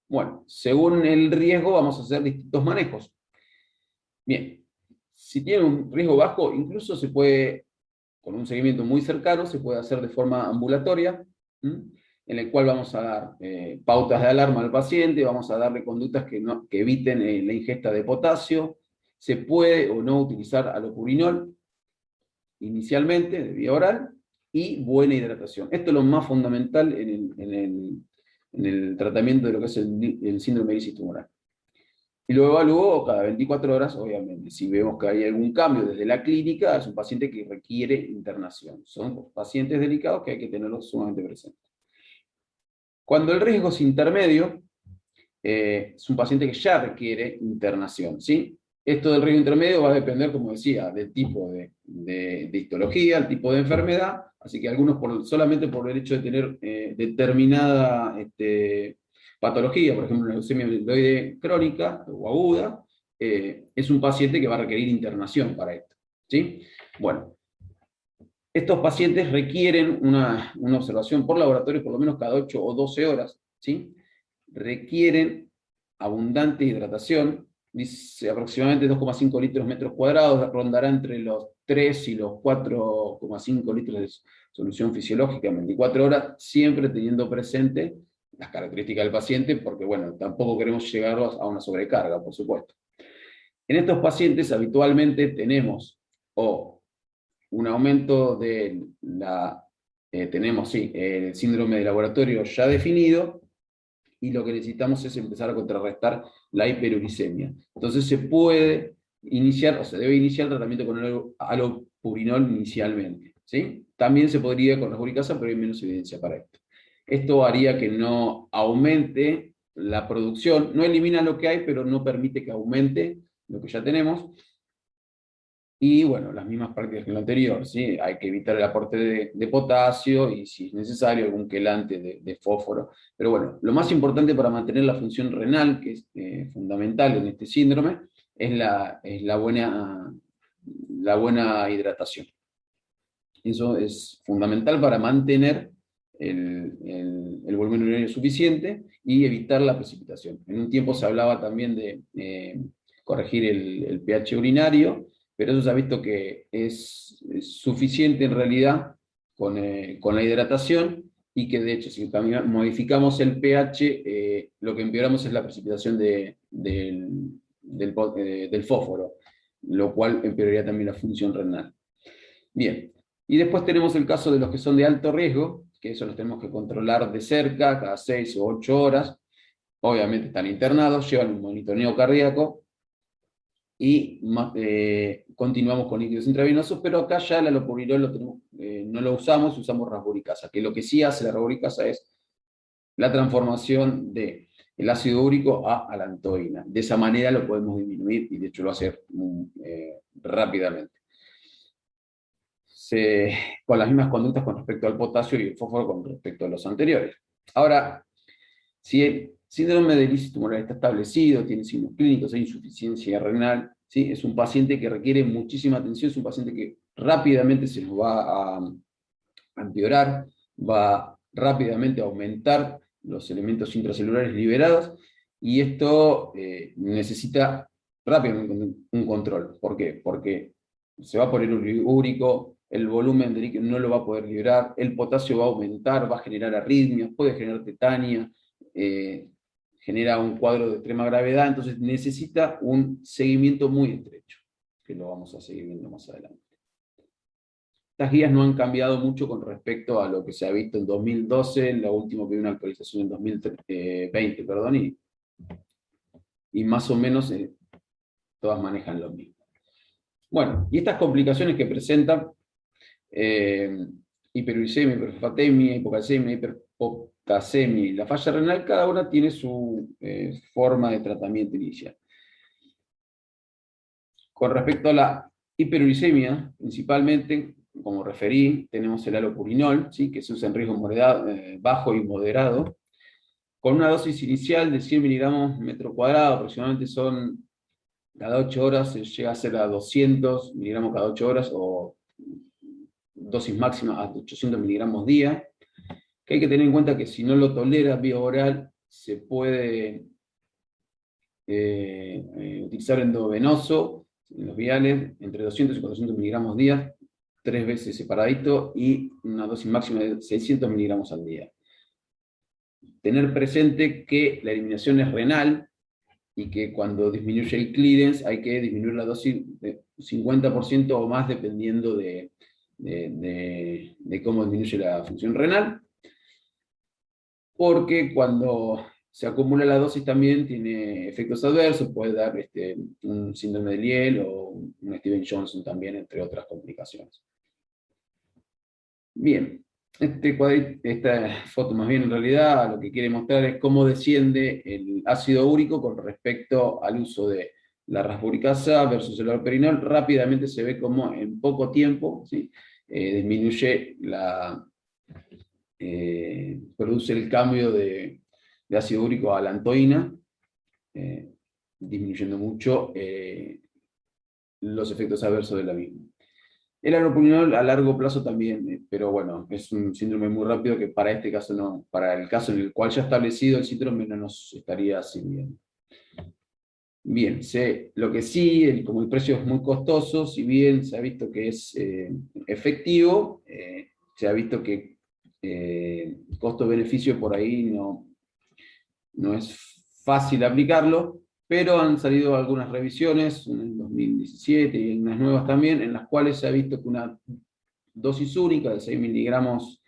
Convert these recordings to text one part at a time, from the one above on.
Bueno, según el riesgo vamos a hacer distintos manejos. Bien, si tiene un riesgo bajo, incluso se puede, con un seguimiento muy cercano, se puede hacer de forma ambulatoria, ¿m? En el cual vamos a dar pautas de alarma al paciente, vamos a darle conductas que eviten la ingesta de potasio, se puede o no utilizar alopurinol inicialmente, de vía oral, y buena hidratación. Esto es lo más fundamental en el tratamiento de lo que es el síndrome de lisis tumoral. Y lo evalúo cada 24 horas, obviamente. Si vemos que hay algún cambio desde la clínica, es un paciente que requiere internación. Son pacientes delicados que hay que tenerlos sumamente presentes. Cuando el riesgo es intermedio, es un paciente que ya requiere internación, ¿sí? Esto del riesgo intermedio va a depender, como decía, del tipo de histología, el tipo de enfermedad, así que algunos solamente por el hecho de tener determinada patología, por ejemplo, una leucemia mieloide crónica o aguda, es un paciente que va a requerir internación para esto, ¿sí? Bueno, estos pacientes requieren una observación por laboratorio por lo menos cada 8 o 12 horas, ¿sí? Requieren abundante hidratación, dice aproximadamente 2,5 litros metros cuadrados, rondará entre los 3 y los 4,5 litros de solución fisiológica en 24 horas, siempre teniendo presente las características del paciente, porque bueno, tampoco queremos llegarlos a una sobrecarga, por supuesto. En estos pacientes habitualmente tenemos o un aumento de tenemos, sí, el síndrome de laboratorio ya definido, y lo que necesitamos es empezar a contrarrestar la hiperuricemia. Entonces se puede iniciar, o se debe iniciar el tratamiento con alopurinol inicialmente, ¿sí? También se podría con la uricasa, pero hay menos evidencia para esto. Esto haría que no aumente la producción, no elimina lo que hay, pero no permite que aumente lo que ya tenemos. Y bueno, las mismas prácticas que lo anterior, ¿sí? Hay que evitar el aporte de potasio y, si es necesario, algún quelante de fósforo. Pero bueno, lo más importante para mantener la función renal, que es fundamental en este síndrome, es la buena hidratación. Eso es fundamental para mantener el volumen urinario suficiente y evitar la precipitación. En un tiempo se hablaba también de corregir el pH urinario, pero eso se ha visto que es suficiente en realidad con la hidratación, y que de hecho si también modificamos el pH, lo que empeoramos es la precipitación del fósforo, lo cual empeoraría también la función renal. Bien, y después tenemos el caso de los que son de alto riesgo, que eso los tenemos que controlar de cerca, cada 6 o 8 horas. Obviamente están internados, llevan un monitoreo cardíaco y continuamos con líquidos intravenosos, pero acá ya el alopurinol no lo usamos rasburicasa, que lo que sí hace la rasburicasa es la transformación del ácido úrico a alantoína. De esa manera lo podemos disminuir, y de hecho lo hace rápidamente. Con las mismas conductas con respecto al potasio y el fósforo con respecto a los anteriores. Ahora, si el síndrome de lisis tumoral está establecido, tiene signos clínicos, hay insuficiencia renal, ¿sí? Es un paciente que requiere muchísima atención, es un paciente que rápidamente se nos va a empeorar, va rápidamente a aumentar los elementos intracelulares liberados, y esto necesita rápidamente un control. ¿Por qué? Porque se va a poner úrico, el volumen de líquido no lo va a poder liberar, el potasio va a aumentar, va a generar arritmias, puede generar tetania, genera un cuadro de extrema gravedad, entonces necesita un seguimiento muy estrecho, que lo vamos a seguir viendo más adelante. Estas guías no han cambiado mucho con respecto a lo que se ha visto en 2012, la última que hubo una actualización en 2020, perdón, y más o menos todas manejan lo mismo. Bueno, y estas complicaciones que presentan, hiperuricemia, hiperfosfatemia, hipocalcemia, hiperpotasemia y la falla renal, cada una tiene su forma de tratamiento inicial. Con respecto a la hiperuricemia, principalmente, como referí, tenemos el alopurinol, ¿sí? Que se usa en riesgo bajo y moderado, con una dosis inicial de 100 miligramos metro cuadrado, aproximadamente son cada 8 horas, se llega a ser a 200 miligramos cada 8 horas, o dosis máxima a 800 miligramos día, que hay que tener en cuenta que si no lo tolera vía oral, se puede utilizar endovenoso en los viales entre 200 y 400 miligramos día, 3 veces separadito, y una dosis máxima de 600 miligramos al día. Tener presente que la eliminación es renal y que cuando disminuye el clearance hay que disminuir la dosis de 50% o más dependiendo de cómo disminuye la función renal, porque cuando se acumula la dosis también tiene efectos adversos, puede dar un síndrome de Liel o un Steven-Johnson también, entre otras complicaciones. Bien, esta foto más bien en realidad lo que quiere mostrar es cómo desciende el ácido úrico con respecto al uso de la rasburicasa versus el allopurinol. Rápidamente se ve cómo en poco tiempo, ¿sí? Disminuye produce el cambio de ácido úrico a lantoína, disminuyendo mucho los efectos adversos de la misma. El allopurinol a largo plazo también, pero bueno, es un síndrome muy rápido que para este caso no, para el caso en el cual ya establecido el síndrome no nos estaría sirviendo. Bien, lo que sí, como el precio es muy costoso, si bien se ha visto que es efectivo, se ha visto que costo-beneficio por ahí no es fácil aplicarlo, pero han salido algunas revisiones en el 2017 y unas nuevas también, en las cuales se ha visto que una dosis única de 6 miligramos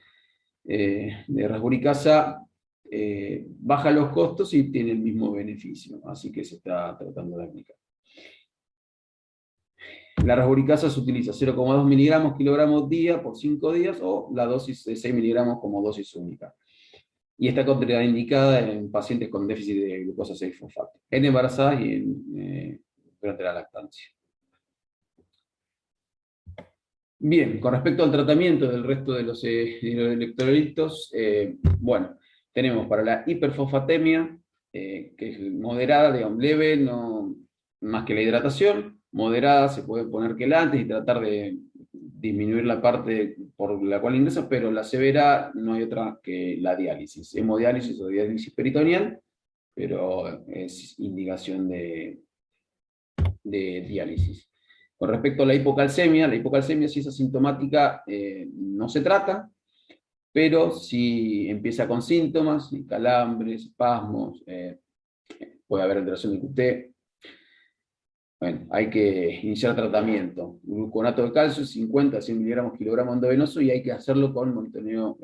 de rasburicasa baja los costos y tiene el mismo beneficio, así que se está tratando de aplicar. La rasburicasa se utiliza 0,2 miligramos kilogramos día por 5 días o la dosis de 6 miligramos como dosis única. Y está contraindicada en pacientes con déficit de glucosa 6-fosfato, en embarazadas y durante la lactancia. Bien, con respecto al tratamiento del resto de los electrolitos, bueno, tenemos para la hiperfosfatemia, que es moderada, digamos, leve, no más que la hidratación. Moderada se puede poner quelantes y tratar de disminuir la parte por la cual ingresa, pero la severa no hay otra que la diálisis. Hemodiálisis o diálisis peritoneal, pero es indicación de diálisis. Con respecto a la hipocalcemia si es asintomática no se trata, pero si empieza con síntomas, calambres, espasmos, puede haber alteración de QT, bueno, hay que iniciar tratamiento. Gluconato de calcio, 50 a 100 miligramos kilogramo endovenoso, y hay que hacerlo con monitoreo,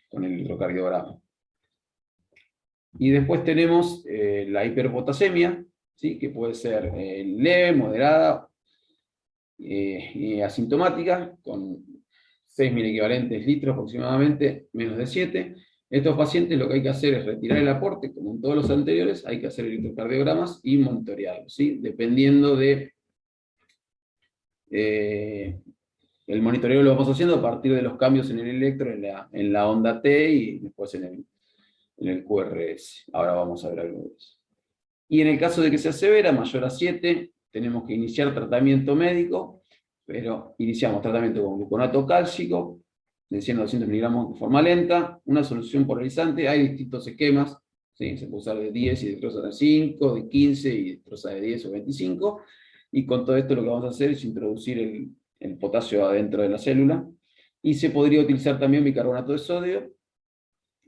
con el electrocardiograma. Y después tenemos la hiperpotasemia, ¿sí? Que puede ser leve, moderada y asintomática, con 6.000 equivalentes litros aproximadamente, menos de 7. Estos pacientes lo que hay que hacer es retirar el aporte, como en todos los anteriores, hay que hacer electrocardiogramas y monitorearlos, ¿sí? Dependiendo de... el monitoreo lo vamos haciendo a partir de los cambios en el electro, en la onda T y después en el QRS. Ahora vamos a ver algo de eso. Y en el caso de que sea severa, mayor a 7, tenemos que iniciar tratamiento médico, pero iniciamos tratamiento con gluconato cálcico, de 100 a 200 miligramos de forma lenta, una solución polarizante, hay distintos esquemas, ¿sí? Se puede usar de 10 y dextrosa de 5, de 15 y dextrosa de 10 o 25, y con todo esto lo que vamos a hacer es introducir el potasio adentro de la célula, y se podría utilizar también bicarbonato de sodio,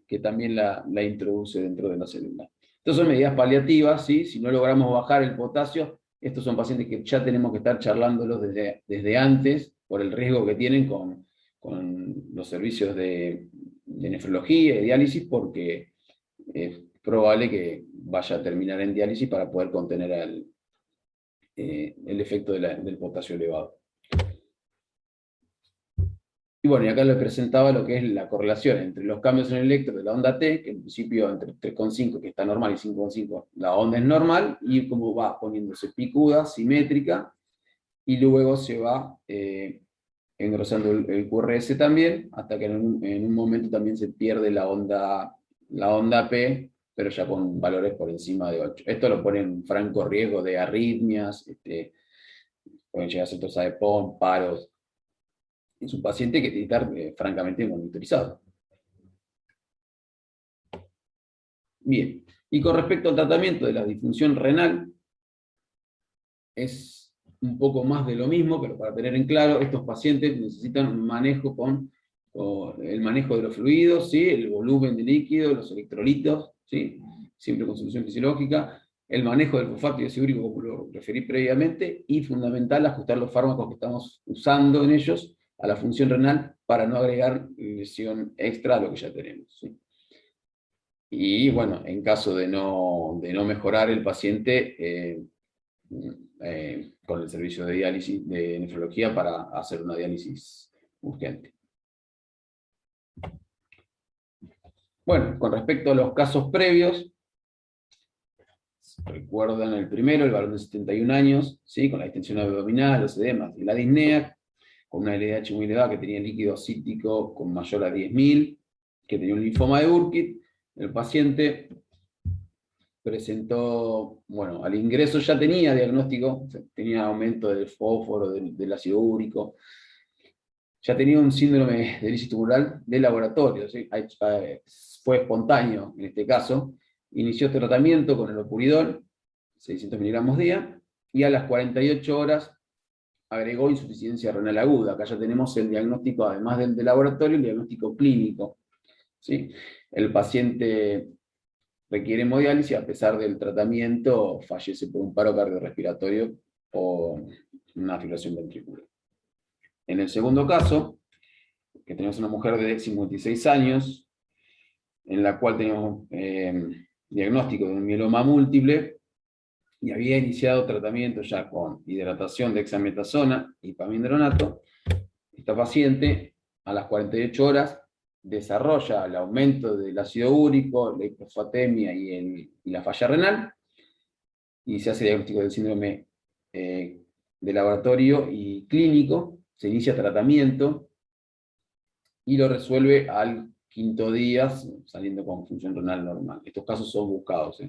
que también la introduce dentro de la célula. Estas son medidas paliativas, ¿sí? Si no logramos bajar el potasio, estos son pacientes que ya tenemos que estar charlándolos desde antes, por el riesgo que tienen con los servicios de nefrología y diálisis, porque es probable que vaya a terminar en diálisis para poder contener el efecto del potasio elevado. Y bueno, y acá les presentaba lo que es la correlación entre los cambios en el electro de la onda T, que en principio entre 3,5, que está normal, y 5,5, la onda es normal, y cómo va poniéndose picuda, simétrica, y luego se va engrosando el QRS también, hasta que en un momento también se pierde la onda P, pero ya con valores por encima de 8. Esto lo pone en franco riesgo de arritmias, pueden llegar a ser tos de PON, paros. Es un paciente que tiene que estar francamente monitorizado. Bien, y con respecto al tratamiento de la disfunción renal, es un poco más de lo mismo, pero para tener en claro, estos pacientes necesitan manejo con el manejo de los fluidos, ¿sí? El volumen de líquido, los electrolitos, ¿sí? Siempre con solución fisiológica, el manejo del fosfato y ácido úrico, como lo referí previamente, y fundamental, ajustar los fármacos que estamos usando en ellos a la función renal para no agregar lesión extra a lo que ya tenemos, ¿sí? Y bueno, en caso de no mejorar el paciente, con el servicio de diálisis, de nefrología, para hacer una diálisis urgente. Bueno, con respecto a los casos previos, recuerdan el primero, el varón de 71 años, ¿sí? Con la distensión abdominal, los edemas y la disnea, con una LDH muy elevada, que tenía líquido ascítico con mayor a 10.000, que tenía un linfoma de Burkitt. El paciente presentó, bueno, al ingreso ya tenía diagnóstico, tenía aumento del fósforo, del ácido úrico, ya tenía un síndrome de lisis tumoral de laboratorio, ¿sí? Fue espontáneo en este caso. Inició este tratamiento con el opuridol, 600 miligramos día, y a las 48 horas agregó insuficiencia renal aguda. Acá ya tenemos el diagnóstico, además del de laboratorio, el diagnóstico clínico, ¿sí? El paciente requiere hemodiálisis, a pesar del tratamiento, fallece por un paro cardiorrespiratorio o una fibrilación ventricular. En el segundo caso, que tenemos una mujer de 56 años, en la cual tenemos diagnóstico de un mieloma múltiple, y había iniciado tratamiento ya con hidratación de dexametasona y pamindronato. Esta paciente, a las 48 horas, desarrolla el aumento del ácido úrico, la hipofosfatemia y la falla renal, y se hace diagnóstico del síndrome de laboratorio y clínico, se inicia tratamiento y lo resuelve al quinto día, saliendo con función renal normal. Estos casos son buscados.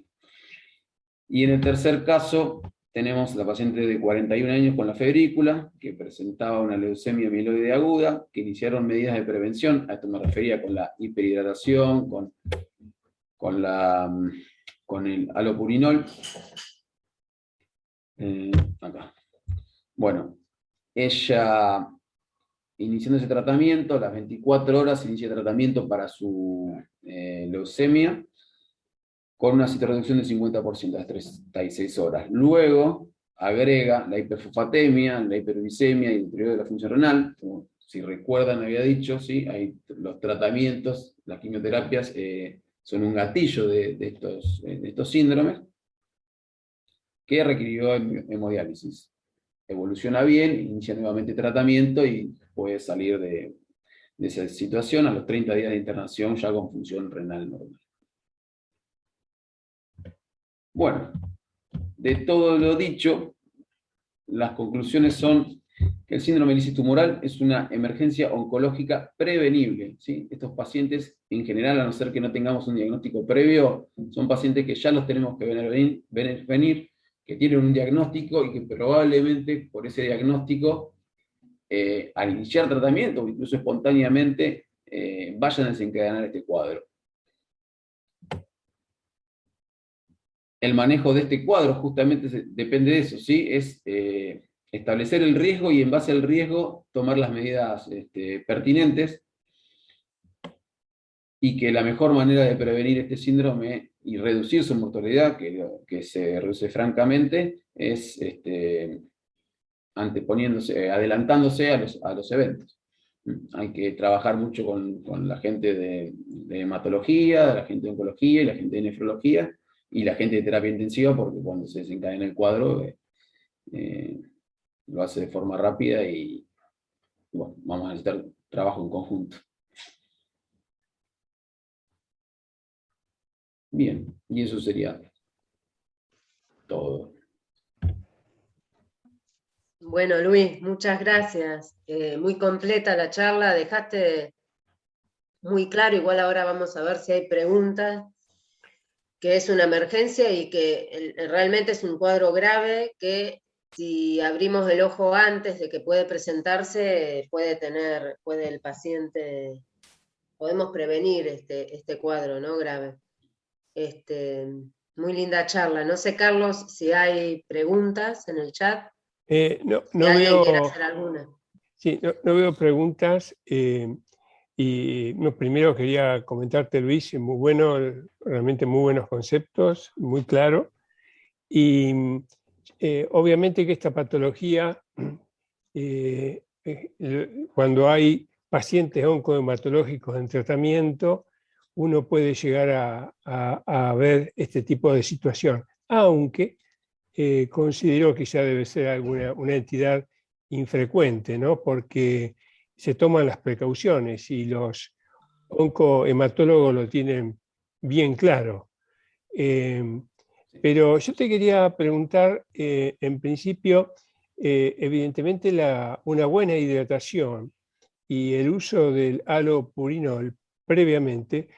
Y en el tercer caso, tenemos la paciente de 41 años con la febrícula, que presentaba una leucemia mieloide aguda, que iniciaron medidas de prevención. A esto me refería con la hiperhidratación, con el alopurinol. Acá. Bueno, ella, iniciando ese tratamiento, a las 24 horas se inicia tratamiento para su leucemia, con una citorreducción del 50% a las 36 horas. Luego agrega la hiperfosfatemia, la hiperuricemia y el deterioro de la función renal. Como, si recuerdan, había dicho, ¿sí? Los tratamientos, las quimioterapias, son un gatillo de estos síndromes, que requirió hemodiálisis. Evoluciona bien, inicia nuevamente tratamiento y puede salir de esa situación a los 30 días de internación ya con función renal normal. Bueno, de todo lo dicho, las conclusiones son que el síndrome de lisis tumoral es una emergencia oncológica prevenible, ¿sí? Estos pacientes, en general, a no ser que no tengamos un diagnóstico previo, son pacientes que ya los tenemos que venir, que tienen un diagnóstico y que probablemente por ese diagnóstico, al iniciar tratamiento o incluso espontáneamente, vayan a desencadenar este cuadro. El manejo de este cuadro justamente depende de eso, ¿sí? Es establecer el riesgo y en base al riesgo tomar las medidas pertinentes, y que la mejor manera de prevenir este síndrome y reducir su mortalidad, que se reduce francamente, es adelantándose a los eventos. Hay que trabajar mucho con la gente de hematología, la gente de oncología y la gente de nefrología, y la gente de terapia intensiva, porque cuando se desencadena el cuadro, lo hace de forma rápida y bueno, vamos a necesitar trabajo en conjunto. Bien, y eso sería todo. Bueno, Luis, muchas gracias. Muy completa la charla, dejaste muy claro, igual ahora vamos a ver si hay preguntas, que es una emergencia y que realmente es un cuadro grave que si abrimos el ojo antes de que puede presentarse, puede el paciente, podemos prevenir este cuadro, ¿no? Grave. Muy linda charla. No sé, Carlos, si hay preguntas en el chat, No, si no alguien quiere veo, hacer alguna. sí, no veo preguntas. Y no, primero quería comentarte, Luis, muy bueno, realmente muy buenos conceptos, muy claro. Y obviamente que esta patología, cuando hay pacientes oncohematológicos en tratamiento, uno puede llegar a ver este tipo de situación, aunque considero que ya debe ser una entidad infrecuente, ¿no? Porque se toman las precauciones y los oncohematólogos lo tienen bien claro. Pero yo te quería preguntar, en principio, evidentemente una buena hidratación y el uso del halopurinol previamente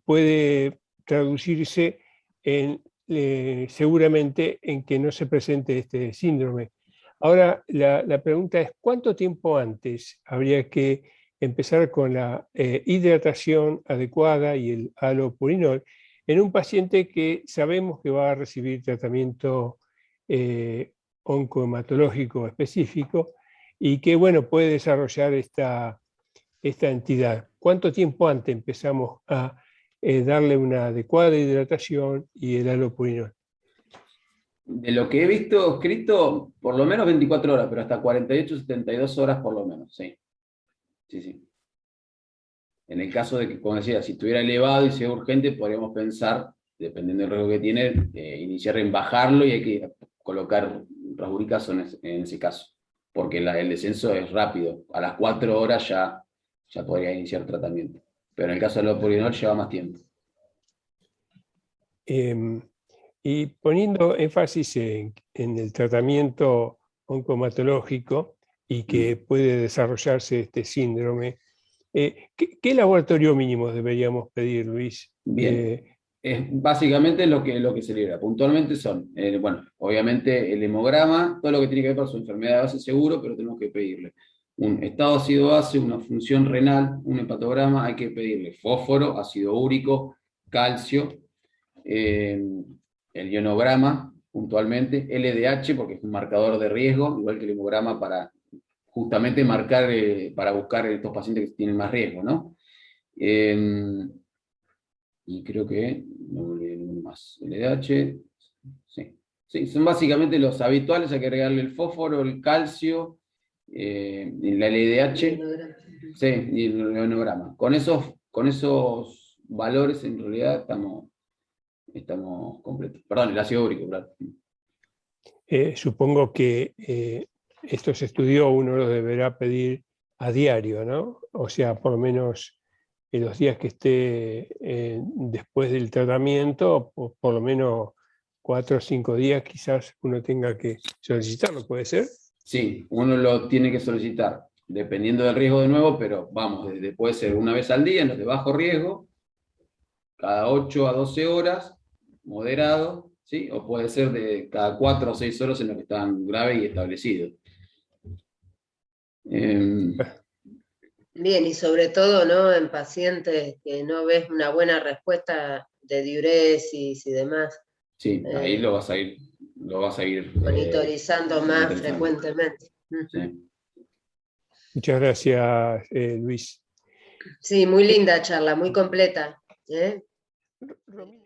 puede traducirse seguramente en que no se presente este síndrome. Ahora, la pregunta es, ¿cuánto tiempo antes habría que empezar con la hidratación adecuada y el halopurinol en un paciente que sabemos que va a recibir tratamiento oncohematológico específico y que, bueno, puede desarrollar esta entidad? ¿Cuánto tiempo antes empezamos a darle una adecuada hidratación y el halopurinol? De lo que he visto escrito, por lo menos 24 horas, pero hasta 48, 72 horas por lo menos, sí. Sí, sí. En el caso de que, como decía, si estuviera elevado y sea urgente, podríamos pensar, dependiendo del riesgo que tiene, iniciar en bajarlo y hay que colocar rasburicas en ese caso, porque el descenso es rápido. A las 4 horas ya podría iniciar tratamiento. Pero en el caso del lopurinol lleva más tiempo. Y poniendo énfasis en el tratamiento oncohematológico y que puede desarrollarse este síndrome, ¿qué laboratorio mínimo deberíamos pedir, Luis? Bien. Es básicamente lo que se libra. Puntualmente son, bueno, obviamente el hemograma, todo lo que tiene que ver con su enfermedad de base seguro, pero tenemos que pedirle un estado ácido base, una función renal, un hepatograma, hay que pedirle fósforo, ácido úrico, calcio, el ionograma, puntualmente, LDH, porque es un marcador de riesgo, igual que el hemograma para justamente marcar, para buscar estos pacientes que tienen más riesgo, ¿no? Y creo que no me olvidé ninguno más. LDH, sí. Sí, son básicamente los habituales, hay que agregarle el fósforo, el calcio, la LDH, sí, y el ionograma. Con esos valores en realidad estamos completos. Perdón, el ácido úrico, claro. Supongo que estos estudios uno los deberá pedir a diario, ¿no? O sea, por lo menos en los días que esté después del tratamiento, por lo menos 4 o 5 días quizás uno tenga que solicitarlo, ¿puede ser? Sí, uno lo tiene que solicitar, dependiendo del riesgo de nuevo, pero vamos, puede ser una vez al día en los de bajo riesgo, cada 8 a 12 horas, moderado, ¿sí? O puede ser de cada 4 o 6 horas en los que están graves y establecidos. Bien, y sobre todo, ¿no? En pacientes que no ves una buena respuesta de diuresis y demás. Sí, ahí lo vas a ir Monitorizando más monitorizando. frecuentemente. Sí. Muchas gracias, Luis. Sí, muy linda charla, muy completa. Romina.